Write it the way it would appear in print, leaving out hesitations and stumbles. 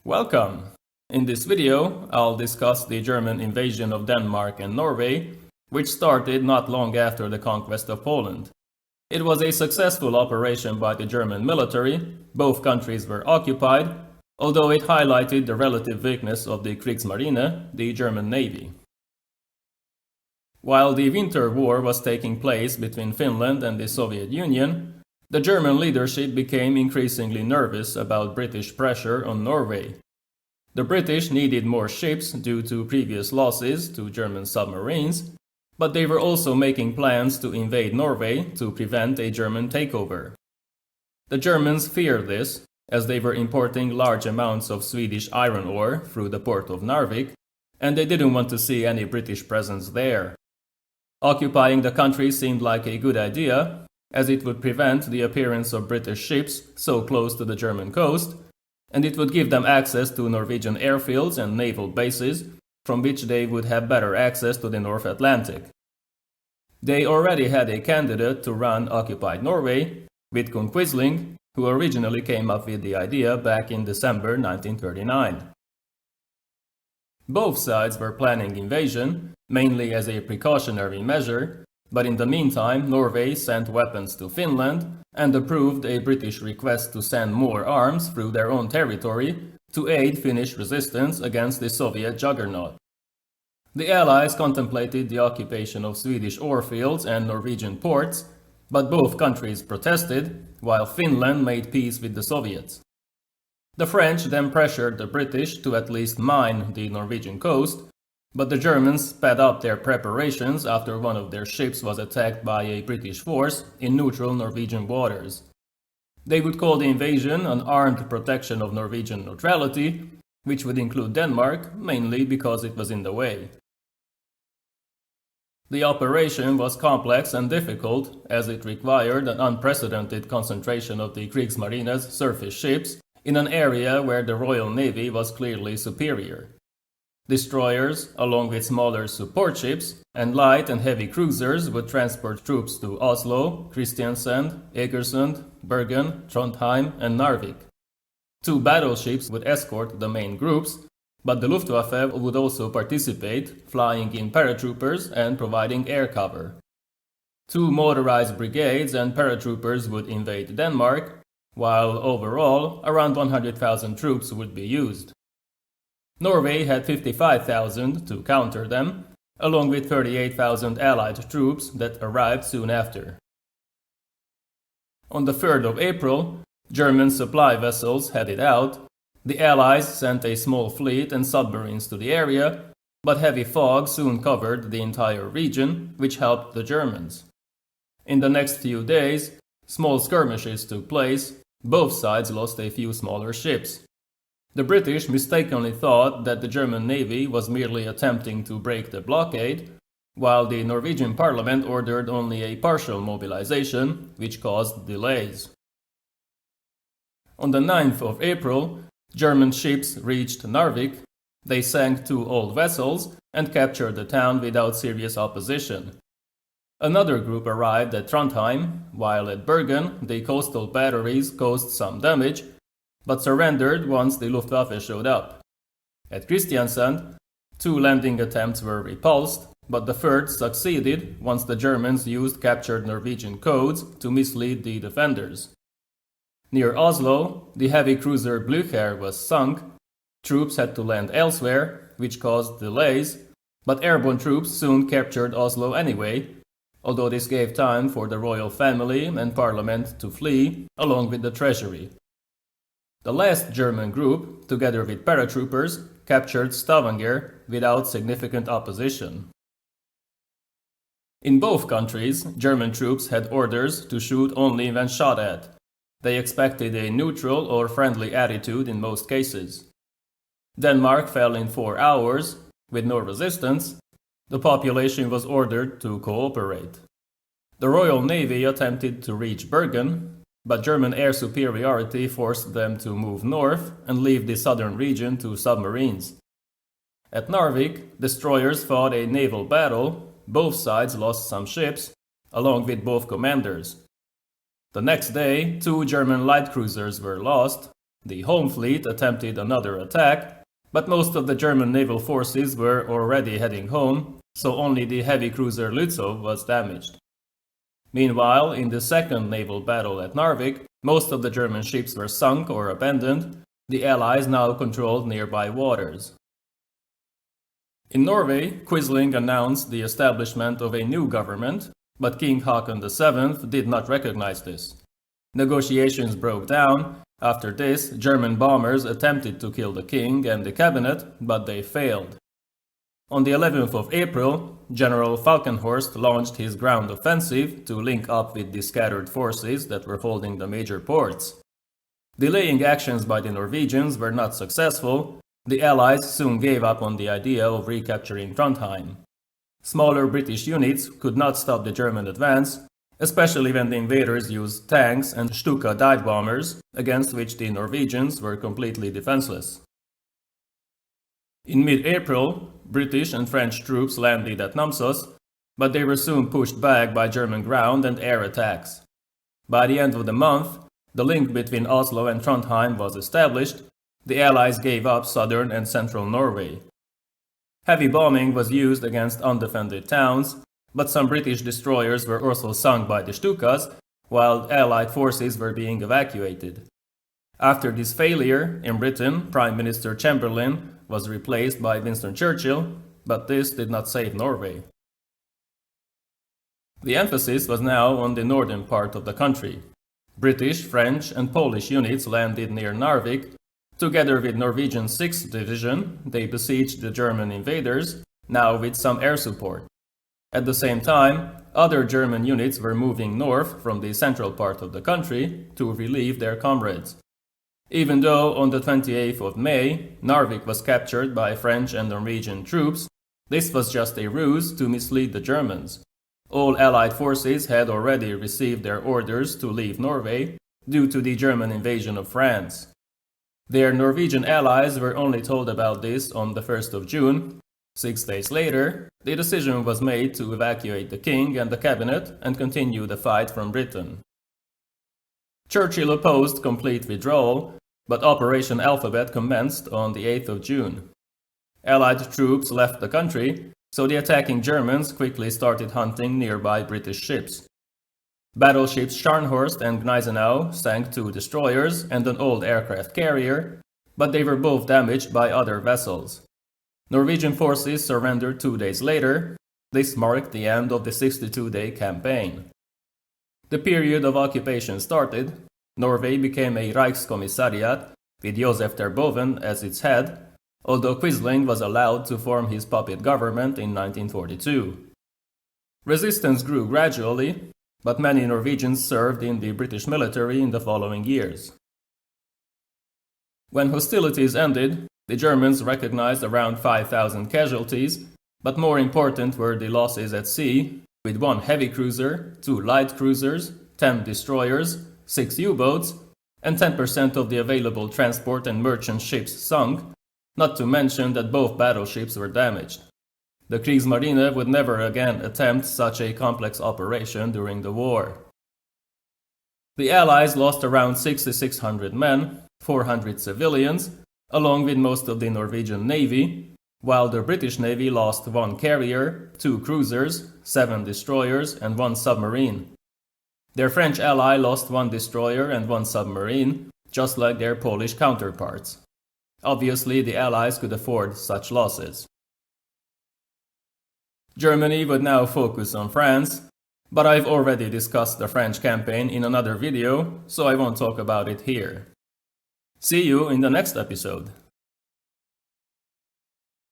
Welcome! In this video, I'll discuss the German invasion of Denmark and Norway, which started not long after the conquest of Poland. It was a successful operation by the German military. Both countries were occupied, although it highlighted the relative weakness of the Kriegsmarine, the German navy. While the Winter War was taking place between Finland and the Soviet Union, the German leadership became increasingly nervous about British pressure on Norway. The British needed more ships due to previous losses to German submarines, but they were also making plans to invade Norway to prevent a German takeover. The Germans feared this, as they were importing large amounts of Swedish iron ore through the port of Narvik, and they didn't want to see any British presence there. Occupying the country seemed like a good idea, as it would prevent the appearance of British ships so close to the German coast, and it would give them access to Norwegian airfields and naval bases, from which they would have better access to the North Atlantic. They already had a candidate to run Occupied Norway, Vidkun Quisling, who originally came up with the idea back in December 1939. Both sides were planning invasion, mainly as a precautionary measure, but in the meantime Norway sent weapons to Finland and approved a British request to send more arms through their own territory to aid Finnish resistance against the Soviet juggernaut. The Allies contemplated the occupation of Swedish ore fields and Norwegian ports, but both countries protested, while Finland made peace with the Soviets. The French then pressured the British to at least mine the Norwegian coast, but the Germans sped up their preparations after one of their ships was attacked by a British force in neutral Norwegian waters. They would call the invasion an armed protection of Norwegian neutrality, which would include Denmark, mainly because it was in the way. The operation was complex and difficult, as it required an unprecedented concentration of the Kriegsmarine's surface ships in an area where the Royal Navy was clearly superior. Destroyers, along with smaller support ships, and light and heavy cruisers would transport troops to Oslo, Kristiansand, Egersund, Bergen, Trondheim, and Narvik. 2 battleships would escort the main groups, but the Luftwaffe would also participate, flying in paratroopers and providing air cover. 2 motorized brigades and paratroopers would invade Denmark, while overall around 100,000 troops would be used. Norway had 55,000 to counter them, along with 38,000 Allied troops that arrived soon after. On the 3rd of April, German supply vessels headed out. The Allies sent a small fleet and submarines to the area, but heavy fog soon covered the entire region, which helped the Germans. In the next few days, small skirmishes took place. Both sides lost a few smaller ships. The British mistakenly thought that the German Navy was merely attempting to break the blockade, while the Norwegian parliament ordered only a partial mobilization, which caused delays. On the 9th of April, German ships reached Narvik. They sank 2 old vessels and captured the town without serious opposition. Another group arrived at Trondheim, while at Bergen the coastal batteries caused some damage, but surrendered once the Luftwaffe showed up. At Kristiansand, 2 landing attempts were repulsed, but the 3rd succeeded once the Germans used captured Norwegian codes to mislead the defenders. Near Oslo, the heavy cruiser Blücher was sunk. Troops had to land elsewhere, which caused delays, but airborne troops soon captured Oslo anyway, although this gave time for the royal family and parliament to flee, along with the treasury. The last German group, together with paratroopers, captured Stavanger without significant opposition. In both countries, German troops had orders to shoot only when shot at. They expected a neutral or friendly attitude in most cases. Denmark fell in 4 hours, with no resistance. The population was ordered to cooperate. The Royal Navy attempted to reach Bergen, but German air superiority forced them to move north and leave the southern region to submarines. At Narvik, destroyers fought a naval battle. Both sides lost some ships, along with both commanders. The next day, 2 German light cruisers were lost, The home fleet attempted another attack, but most of the German naval forces were already heading home, so only the heavy cruiser Lützow was damaged. Meanwhile, in the second naval battle at Narvik, most of the German ships were sunk or abandoned. The Allies now controlled nearby waters. In Norway, Quisling announced the establishment of a new government, but King Haakon VII did not recognize this. Negotiations broke down. After this, German bombers attempted to kill the king and the cabinet, but they failed. On the 11th of April, General Falkenhorst launched his ground offensive to link up with the scattered forces that were holding the major ports. Delaying actions by the Norwegians were not successful. The Allies soon gave up on the idea of recapturing Trondheim. Smaller British units could not stop the German advance, especially when the invaders used tanks and Stuka dive bombers, against which the Norwegians were completely defenseless. In mid-April, British and French troops landed at Namsos, but they were soon pushed back by German ground and air attacks. By the end of the month, the link between Oslo and Trondheim was established. The Allies gave up southern and central Norway. Heavy bombing was used against undefended towns, but some British destroyers were also sunk by the Stukas, while Allied forces were being evacuated. After this failure, in Britain, Prime Minister Chamberlain was replaced by Winston Churchill, but this did not save Norway. The emphasis was now on the northern part of the country. British, French, and Polish units landed near Narvik. Together with Norwegian 6th Division, they besieged the German invaders, now with some air support. At the same time, other German units were moving north from the central part of the country to relieve their comrades. Even though on the 28th of May, Narvik was captured by French and Norwegian troops, this was just a ruse to mislead the Germans. All Allied forces had already received their orders to leave Norway due to the German invasion of France. Their Norwegian allies were only told about this on the 1st of June. 6 days later, the decision was made to evacuate the king and the cabinet and continue the fight from Britain. Churchill opposed complete withdrawal, but Operation Alphabet commenced on the 8th of June. Allied troops left the country, so the attacking Germans quickly started hunting nearby British ships. Battleships Scharnhorst and Gneisenau sank 2 destroyers and an old aircraft carrier, but they were both damaged by other vessels. Norwegian forces surrendered 2 days later. This marked the end of the 62-day campaign. The period of occupation started. Norway became a Reichskommissariat with Josef Terboven as its head, although Quisling was allowed to form his puppet government in 1942. Resistance grew gradually, but many Norwegians served in the British military in the following years. When hostilities ended, the Germans recognized around 5,000 casualties, but more important were the losses at sea, with 1 heavy cruiser, 2 light cruisers, 10 destroyers, 6 U-boats, and 10% of the available transport and merchant ships sunk, not to mention that both battleships were damaged. The Kriegsmarine would never again attempt such a complex operation during the war. The Allies lost around 6,600 men, 400 civilians, along with most of the Norwegian Navy, while the British Navy lost 1 carrier, 2 cruisers, 7 destroyers, and 1 submarine. Their French ally lost 1 destroyer and 1 submarine, just like their Polish counterparts. Obviously, the Allies could afford such losses. Germany would now focus on France, but I've already discussed the French campaign in another video, so I won't talk about it here. See you in the next episode.